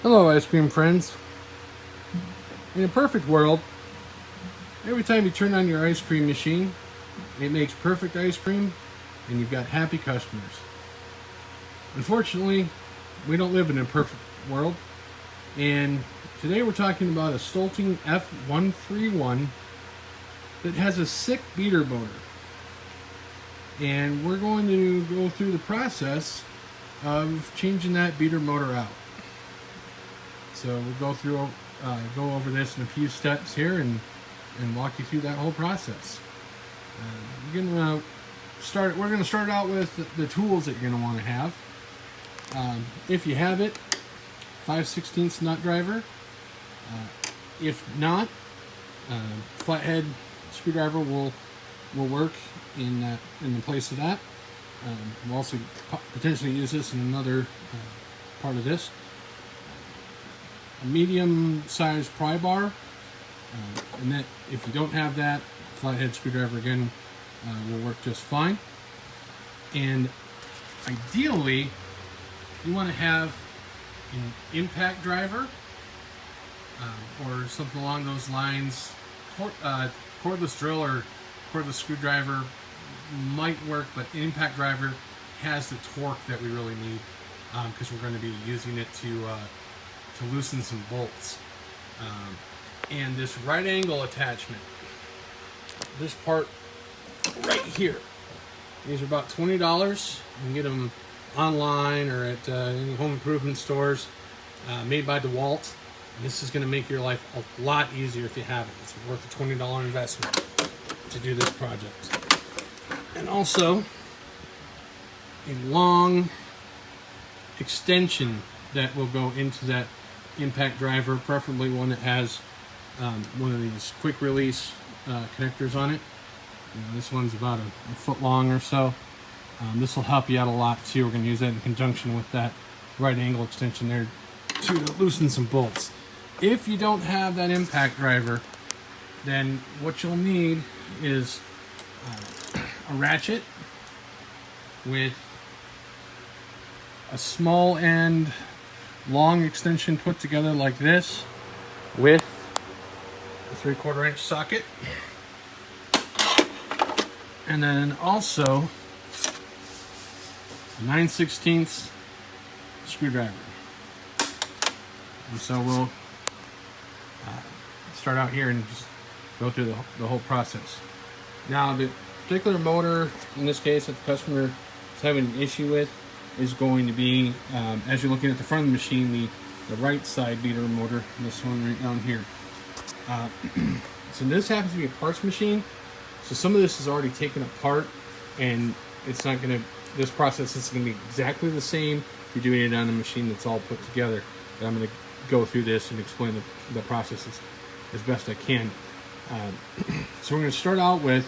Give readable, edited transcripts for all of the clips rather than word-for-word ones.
Hello, ice cream friends. In a perfect world, every time you turn on your ice cream machine, it makes perfect ice cream and you've got happy customers. Unfortunately, we don't live in a perfect world, and today we're talking about a Stoelting F131 that has a sick beater motor. And we're going to go through the process of changing that beater motor out. So we'll go over this in a few steps here and walk you through that whole process. We're going to start out with the tools that you're going to want to have. If you have it, 5/16 nut driver. If not, flathead screwdriver will work in the place of that. We'll also potentially use this in another part of this. A medium-sized pry bar, and that if you don't have that, flathead screwdriver again will work just fine. And ideally, you want to have an impact driver or something along those lines. Cordless drill or cordless screwdriver might work, but an impact driver has the torque that we really need because we're going to be using it to loosen some bolts. And this right angle attachment, this part right here, these are about $20. You can get them online or at any home improvement stores, made by DeWalt. And this is going to make your life a lot easier if you have it. It's worth a $20 investment to do this project. And also a long extension that will go into that impact driver, preferably one that has one of these quick release connectors on it. This one's about a foot long or so. This will help you out a lot too. We're going to use that in conjunction with that right angle extension there to loosen some bolts. If you don't have that impact driver, then what you'll need is a ratchet with a small end long extension put together like this with a 3/4 inch socket, and then also a 9/16 screwdriver. And so we'll start out here and just go through the whole process. Now, the particular motor in this case that the customer is having an issue with is going to be, as you're looking at the front of the machine, the right side beater motor, this one right down here. So this happens to be a parts machine, so some of this is already taken apart, and it's not going to, this process is going to be exactly the same if you're doing it on a machine that's all put together. But I'm going to go through this and explain the processes as best I can. So we're going to start out with,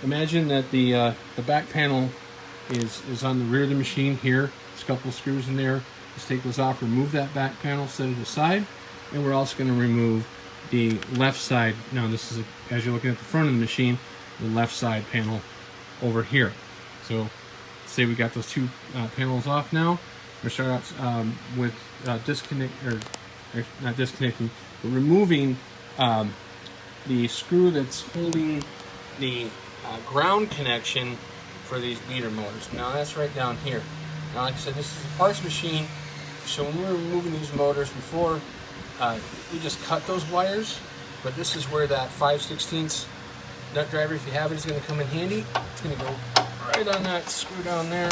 imagine that the back panel is on the rear of the machine here. There's a couple of screws in there. Just take those off, remove that back panel, set it aside, and we're also going to remove the left side. Now this is, as you're looking at the front of the machine, the left side panel over here. So say we got those two panels off now. We're going to start out with not disconnecting, but removing the screw that's holding the ground connection for these beater motors. Now that's right down here. Now, like I said, this is a parts machine, so when we were removing these motors before, we just cut those wires, but this is where that 5/16 nut driver, if you have it, is going to come in handy. It's going to go right on that screw down there,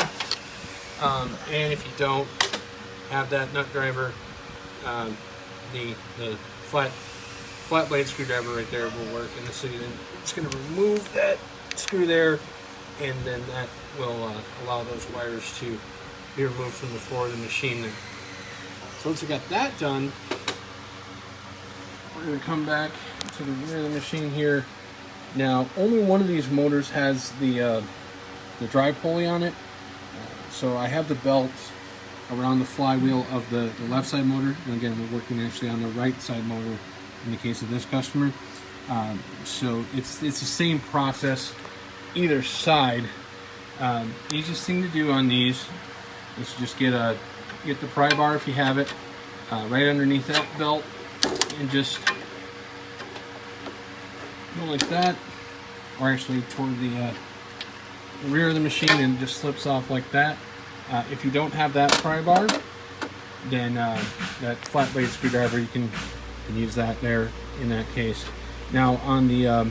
and if you don't have that nut driver, the flat blade screwdriver right there will work. And so it's going to remove that screw there, and then that will allow those wires to be removed from the floor of the machine there. So once we got that done, we're going to come back to the rear of the machine here. Now, only one of these motors has the drive pulley on it. So I have the belt around the flywheel of the left side motor, and again, we're working actually on the right side motor in the case of this customer. So it's the same process either side. Easiest thing to do on these is just get the pry bar if you have it, right underneath that belt, and just go like that, or actually toward the rear of the machine, and just slips off like that. If you don't have that pry bar, then that flat blade screwdriver, you can use that there in that case. Now on the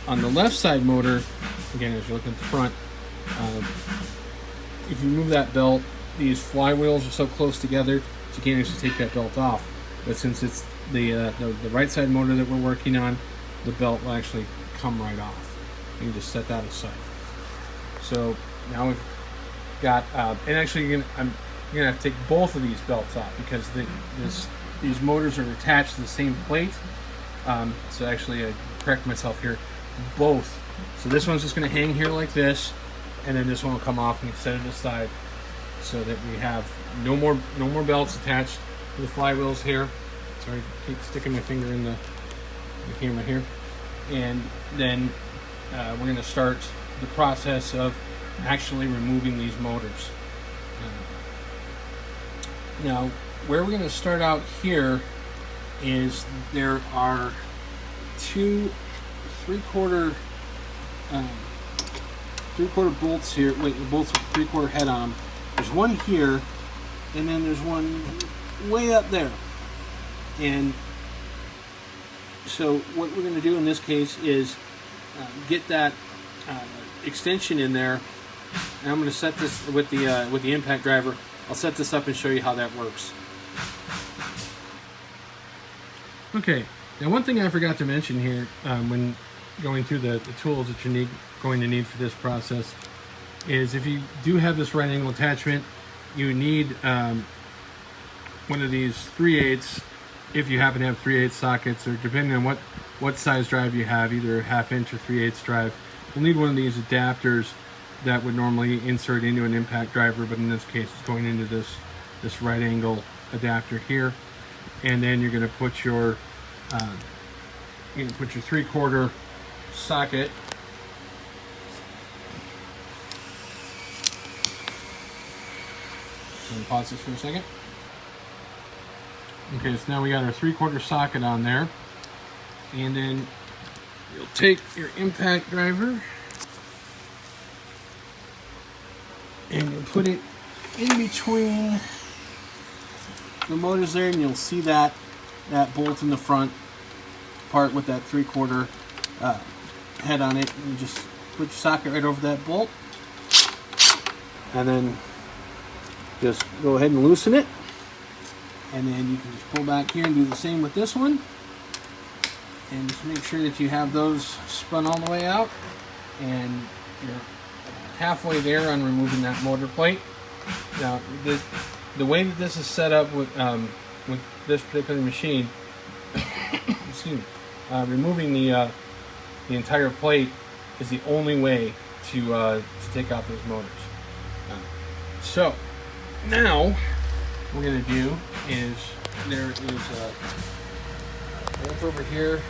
left side motor, again, as you look at the front, if you move that belt, these flywheels are so close together, so you can't actually take that belt off. But since it's the right side motor that we're working on, the belt will actually come right off. You can just set that aside. So now we've got, and actually I'm gonna have to take both of these belts off, because these motors are attached to the same plate. So actually, I correct myself here, both. So this one's just gonna hang here like this, and then this one will come off and set it aside, so that we have no more belts attached to the flywheels here. Sorry, I keep sticking my finger in the camera here. And then we're going to start the process of actually removing these motors. Now, where we're going to start out here is there are two 3/4 bolts here. Wait, the bolts with 3/4 head on. There's one here, and then there's one way up there. And so what we're going to do in this case is get that extension in there, and I'm going to set this with the impact driver. I'll set this up and show you how that works. Okay, now one thing I forgot to mention here when going through the tools that you're going to need for this process is, if you do have this right angle attachment, you need one of these 3/8, if you happen to have 3/8 sockets, or depending on what size drive you have, either a 1/2 inch or 3/8 drive, you'll need one of these adapters that would normally insert into an impact driver, but in this case it's going into this right angle adapter here. And then you're going to put your 3/4 socket pause this for a second. Okay, so now we got our 3/4 socket on there, and then you'll take your impact driver and you'll put it in between the motors there, and you'll see that bolt in the front part with that 3/4 head on it. And you just put your socket right over that bolt, and then just go ahead and loosen it, and then you can just pull back here and do the same with this one, and just make sure that you have those spun all the way out, and you're halfway there on removing that motor plate. Now the way that this is set up with this particular machine, excuse me, removing the entire plate is the only way to take out those motors. So now what we're going to do is, there is a bolt over here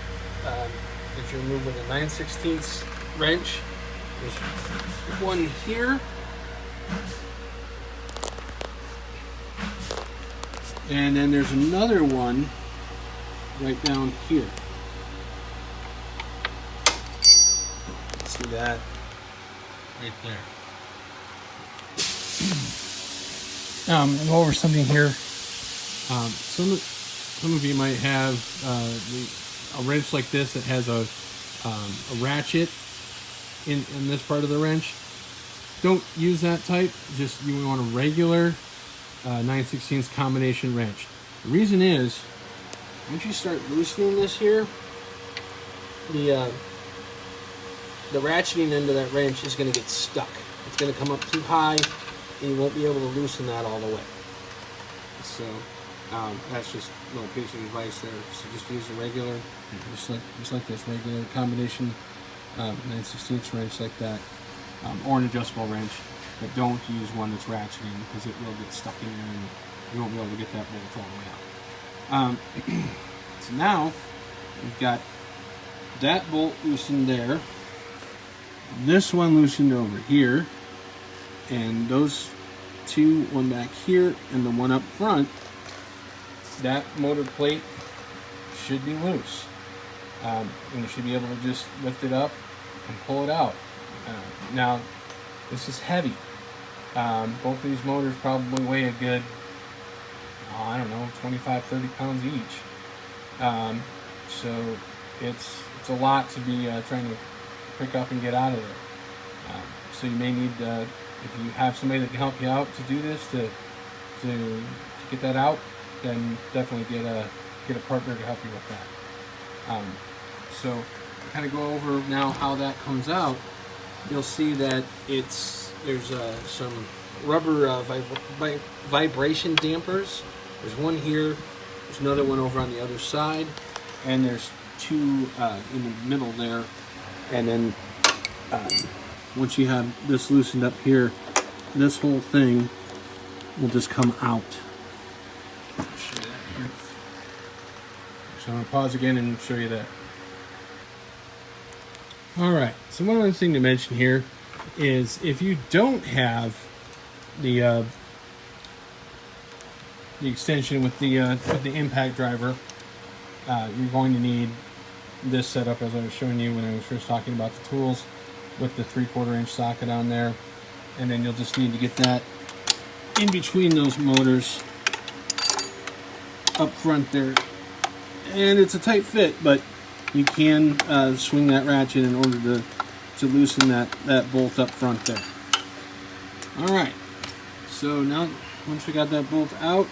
that you remove with a 9/16 wrench. There's one here, and then there's another one right down here. See that right there. Go over something here. Some of you might have a wrench like this that has a ratchet in this part of the wrench. Don't use that type. Just, you want a regular 9/16 combination wrench. The reason is, once you start loosening this here, the ratcheting end of that wrench is going to get stuck. It's going to come up too high, and you won't be able to loosen that all the way. So that's just a little piece of advice there. So just use a regular, just like this regular combination 9/16 wrench like that, or an adjustable wrench. But don't use one that's ratcheting, because it will get stuck in there and you won't be able to get that bolt all the way out. So now we've got that bolt loosened there, this one loosened over here, and those two, one back here and the one up front, that motor plate should be loose. And you should be able to just lift it up and pull it out. Now, this is heavy. Both of these motors probably weigh a good, I don't know, 25, 30 pounds each. So it's a lot to be trying to pick up and get out of there. So you may need, if you have somebody that can help you out to do this, to get that out, then definitely get a partner to help you with that. So kind of go over now how that comes out. You'll see that there's some rubber vibration dampers. There's one here, there's another one over on the other side, and there's two in the middle there. And then once you have this loosened up here, this whole thing will just come out. Show you that here. So I'm going to pause again and show you that. Alright, so one other thing to mention here is if you don't have the extension with the impact driver, you're going to need this setup as I was showing you when I was first talking about the tools, with the 3/4 inch socket on there, and then you'll just need to get that in between those motors up front there. And it's a tight fit, but you can swing that ratchet in order to loosen that bolt up front there. Alright, so now once we got that bolt out,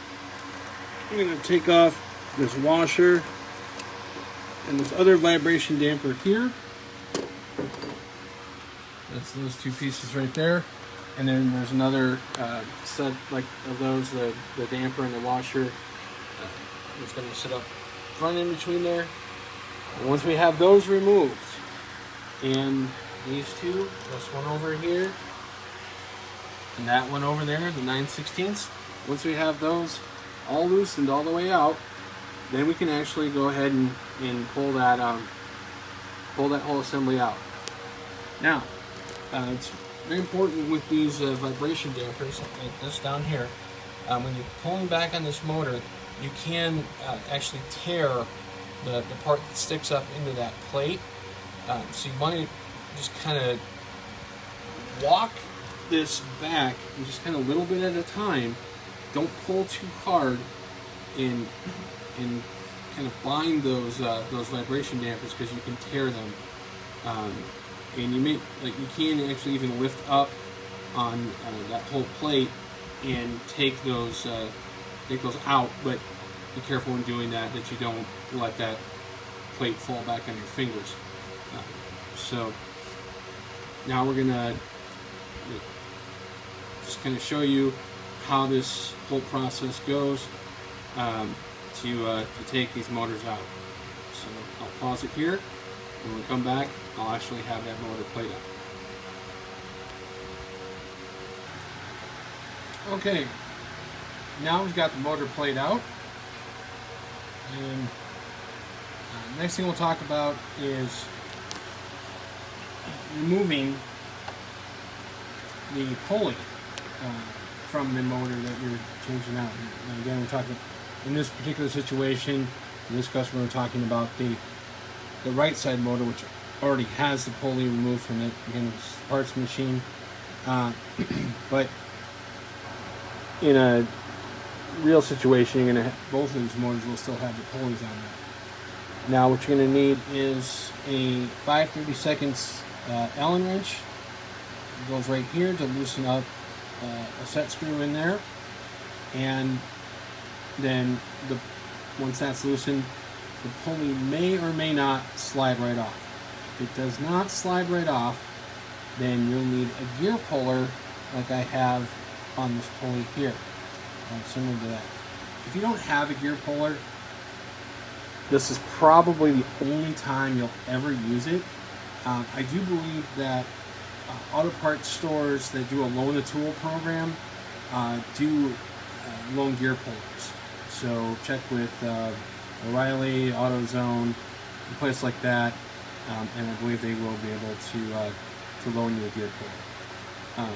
we're going to take off this washer and this other vibration damper here. That's those two pieces right there. And then there's another set like of those, the damper and the washer. It's going to sit up front in between there. And once we have those removed, and these two, this one over here, and that one over there, the 9/16, once we have those all loosened all the way out, then we can actually go ahead and pull that whole assembly out. Now, it's very important with these vibration dampers, like this down here, when you're pulling back on this motor, you can actually tear the part that sticks up into that plate. So you want to just kind of walk this back, and just kind of a little bit at a time. Don't pull too hard, and kind of bind those vibration dampers, because you can tear them. And you can actually even lift up on that whole plate and take those out, but be careful when doing that you don't let that plate fall back on your fingers. So now we're gonna just kind of show you how this whole process goes to take these motors out. So I'll pause it here. When we come back, I'll actually have that motor plate out. Okay, now we've got the motor plate out, and next thing we'll talk about is removing the pulley from the motor that you're changing out. And again, we're talking in this particular situation, in this customer, we're talking about the right side motor, which already has the pulley removed from it. Again, it's a parts machine, but in a real situation, you're going to both of these motors will still have the pulleys on there. Now, what you're going to need is a 5/32 Allen wrench. It goes right here to loosen up a set screw in there, and then once that's loosened, the pulley may or may not slide right off. If it does not slide right off, then you'll need a gear puller like I have on this pulley here, similar to that. If you don't have a gear puller, this is probably the only time you'll ever use it. I do believe that auto parts stores that do a loan-a-tool program do loan gear pullers. So check with O'Reilly, AutoZone, a place like that, and I believe they will be able to loan you a gear puller.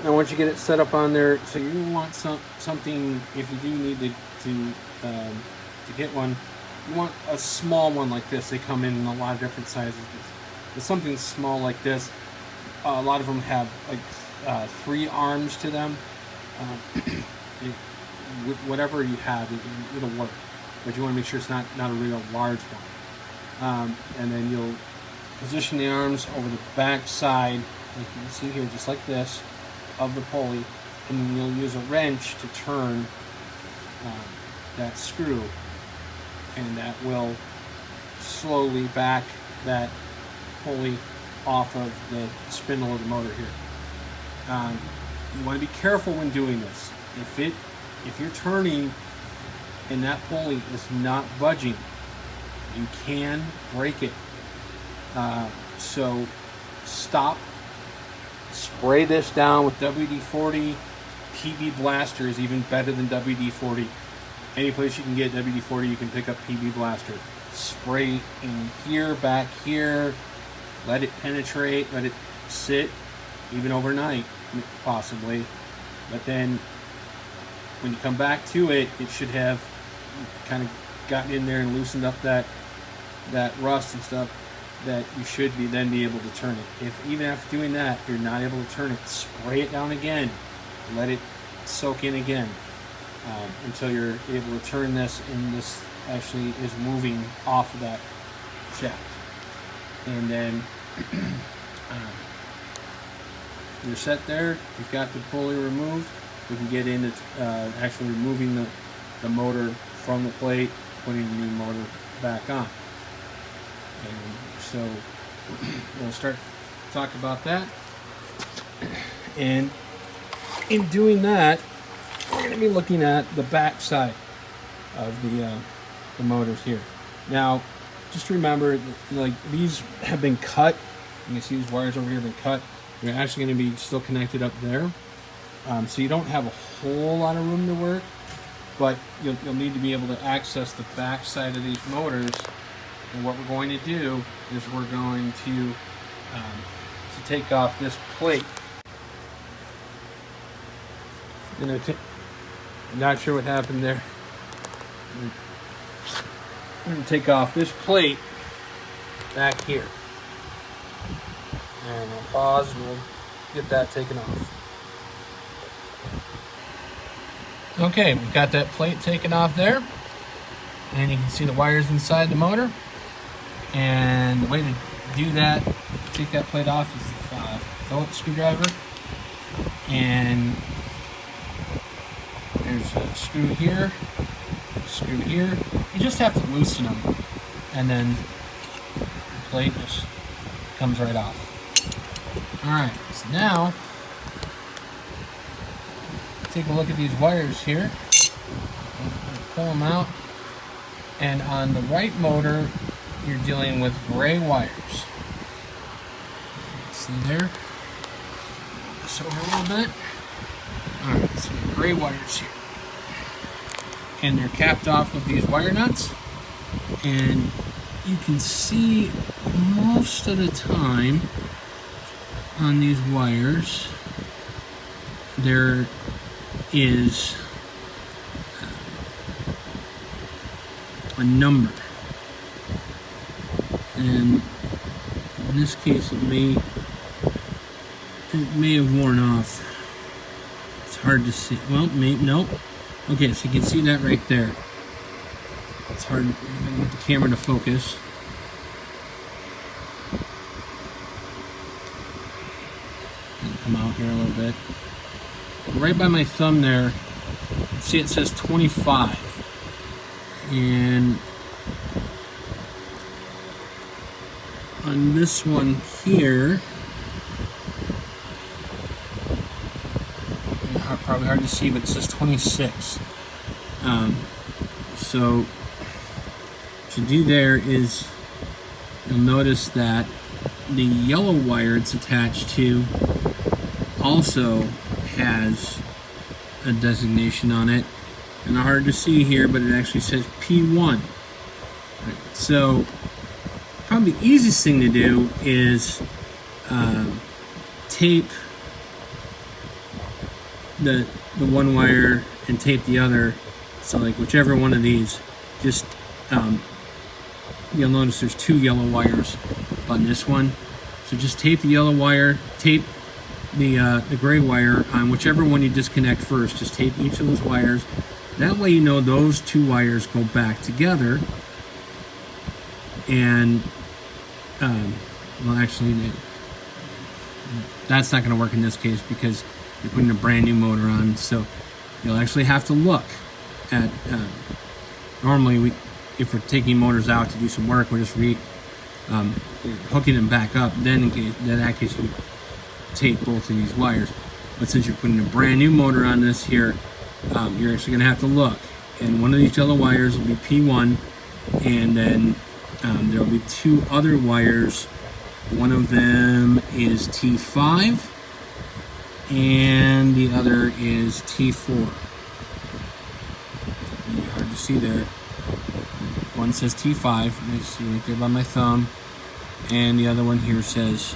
Now once you get it set up on there, so you want something, if you do need to get one, you want a small one like this. They come in a lot of different sizes. But something small like this, a lot of them have like 3 arms to them. Whatever you have, it'll work. But you want to make sure it's not a real large one. And then you'll position the arms over the back side, like you can see here, just like this, of the pulley, and you'll use a wrench to turn that screw, and that will slowly back that pulley off of the spindle of the motor here. You want to be careful when doing this. If you're turning and that pulley is not budging, you can break it. So stop, spray this down with WD-40. PB Blaster is even better than WD-40. Any place you can get WD-40, you can pick up PB Blaster. Spray in here, back here, let it penetrate, let it sit, even overnight, possibly. But then when you come back to it, it should have kind of gotten in there and loosened up that rust and stuff, that you should then be able to turn it. If even after doing that you're not able to turn it, spray it down again, let it soak in again, until you're able to turn this, and this actually is moving off of that shaft. And then you're set there. You've got the pulley removed. We can get into actually removing the motor from the plate, putting the new motor back on. And so we'll start to talk about that. And in doing that, we're going to be looking at the back side of the motors here. Now, just remember that, like, these have been cut. You can see these wires over here have been cut. They're actually going to be still connected up there. So you don't have a whole lot of room to work, but you'll need to be able to access the back side of these motors. And what we're going to do is we're going to take off this plate. I'm not sure what happened there. I'm going to take off this plate back here. And I'll pause and we'll get that taken off. Okay, we've got that plate taken off there. And you can see the wires inside the motor. And the way to do that, take that plate off, is a Phillips screwdriver. And there's a screw here, screw here. You just have to loosen them, and then the plate just comes right off. Alright, so now take a look at these wires here. Pull them out, and on the right motor you're dealing with gray wires. See there? This over a little bit. Alright, so gray wires here. And they're capped off with these wire nuts. And you can see most of the time on these wires there is a number. And in this case it may have worn off. It's hard to see. Well, nope. Okay, so you can see that right there. It's hard to get the camera to focus. Come out here a little bit. Right by my thumb there, see it says 25. And on this one here, probably hard to see, but it says 26. So what you do there is you'll notice that the yellow wire it's attached to also has a designation on it, and hard to see here, but it actually says P1. So probably the easiest thing to do is tape the one wire and tape the other. So like whichever one of these, just you'll notice there's 2 yellow wires on this one. So just tape the yellow wire, tape the gray wire on whichever one you disconnect first. Just tape each of those wires. That way you know those 2 wires go back together. And well, actually, that's not going to work in this case because you're putting a brand new motor on. So you'll actually have to look at. Normally, if we're taking motors out to do some work, we're just hooking them back up. Then, in that case, you tape both of these wires. But since you're putting a brand new motor on this here, you're actually going to have to look. And one of these yellow wires will be P1, and then there will be 2 other wires. One of them is T5, and the other is T4. Really hard to see there. One says T5, you see right there by my thumb, and the other one here says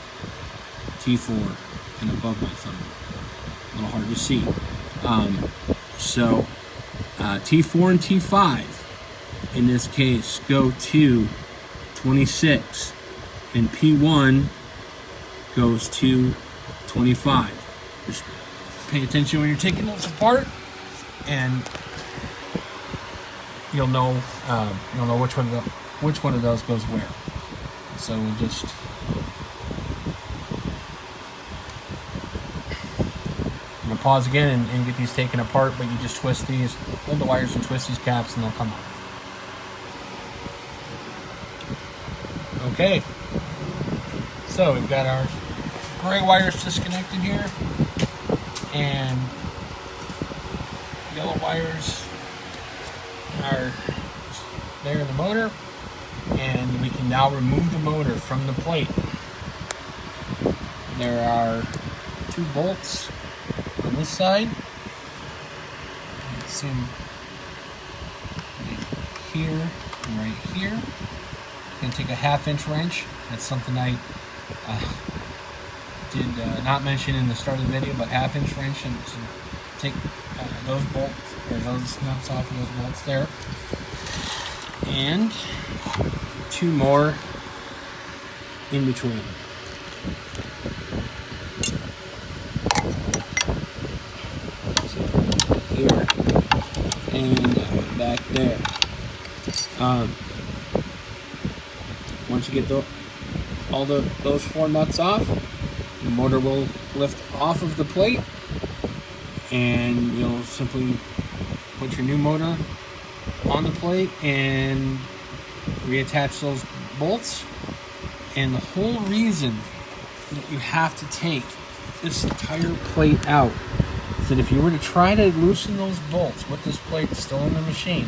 T4, and above my thumb. A little hard to see. So T4 and T5 in this case go to 26, and P1 goes to 25. Just pay attention when you're taking those apart, and you'll know which one of those goes where. So we'll just I'm gonna pause again and get these taken apart, but you just twist these, hold the wires and twist these caps, and they'll come off. Okay, so we've got our gray wires disconnected here, and yellow wires are there in the motor, and we can now remove the motor from the plate. There are 2 bolts on this side. You can see them right here and right here. I'm going to take a 1/2-inch wrench. That's something I did not mention in the start of the video, but 1/2-inch wrench, and to take those bolts or those nuts off of those bolts there, and 2 more in between. So here and back there. Once you get those 4 nuts off, the motor will lift off of the plate, and you'll simply put your new motor on the plate and reattach those bolts. And the whole reason that you have to take this entire plate out is that if you were to try to loosen those bolts with this plate still in the machine,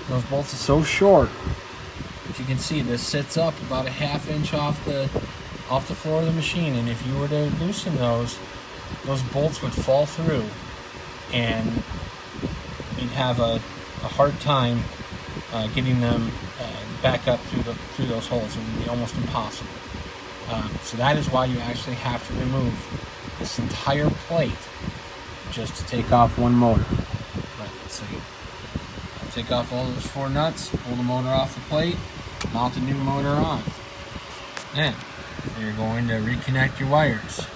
those bolts are so short. You can see this sits up about a 1/2 inch off the floor of the machine, and if you were to loosen those bolts would fall through, and you'd have a hard time getting them back up through those holes. It would be almost impossible. So that is why you actually have to remove this entire plate just to take off one motor. Right, so I'll take off all those 4 nuts, pull the motor off the plate, mount the new motor on. Then you're going to reconnect your wires.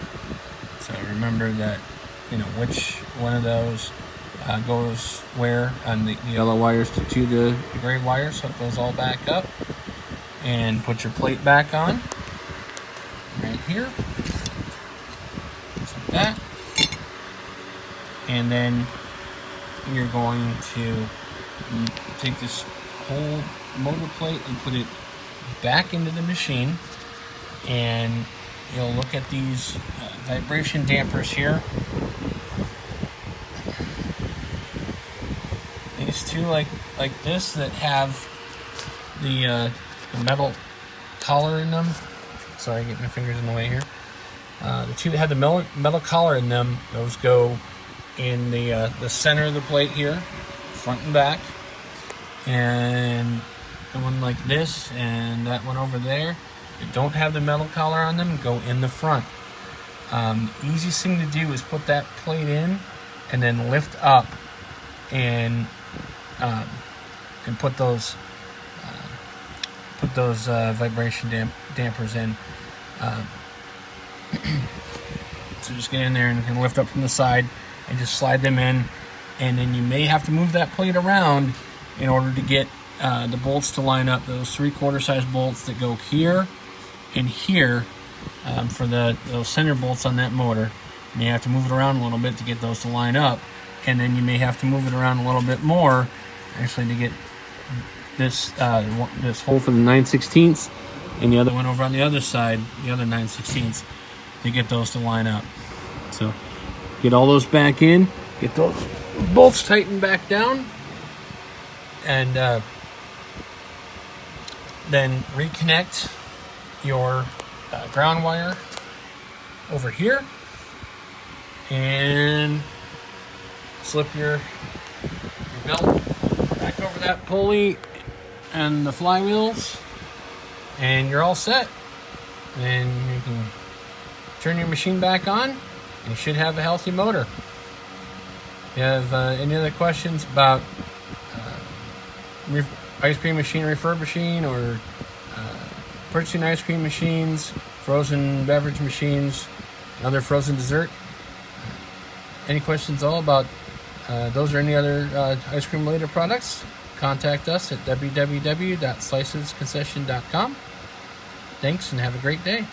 So remember that, which one of those goes where on the yellow wires to the gray wires. Hook those all back up and put your plate back on right here, just like that. And then you're going to take this whole motor plate and put it back into the machine, and you'll look at these vibration dampers here. These 2 like this that have the metal collar in them. Sorry, get my fingers in the way here. The 2 that have the metal collar in them, those go in the center of the plate here, front and back. And the one like this and that one over there that don't have the metal collar on them go in the front. The easiest thing to do is put that plate in and then lift up and put those vibration dampers in. So just get in there and you can lift up from the side and just slide them in, and then you may have to move that plate around in order to get the bolts to line up. Those 3/4 size bolts that go here and here for those center bolts on that motor. You may have to move it around a little bit to get those to line up, and then you may have to move it around a little bit more actually to get this hole for the 9/16 and the other one over on the other side, the other 9/16, to get those to line up. So get all those back in, get those bolts tightened back down, and then reconnect your ground wire over here and slip your belt back over that pulley and the flywheels, and you're all set. Then you can turn your machine back on and you should have a healthy motor. If you have any other questions about ice cream machine refurbishing, or purchasing ice cream machines, frozen beverage machines, other frozen dessert, any questions all about those or any other ice cream related products, contact us at www.slicesconcession.com. Thanks and have a great day.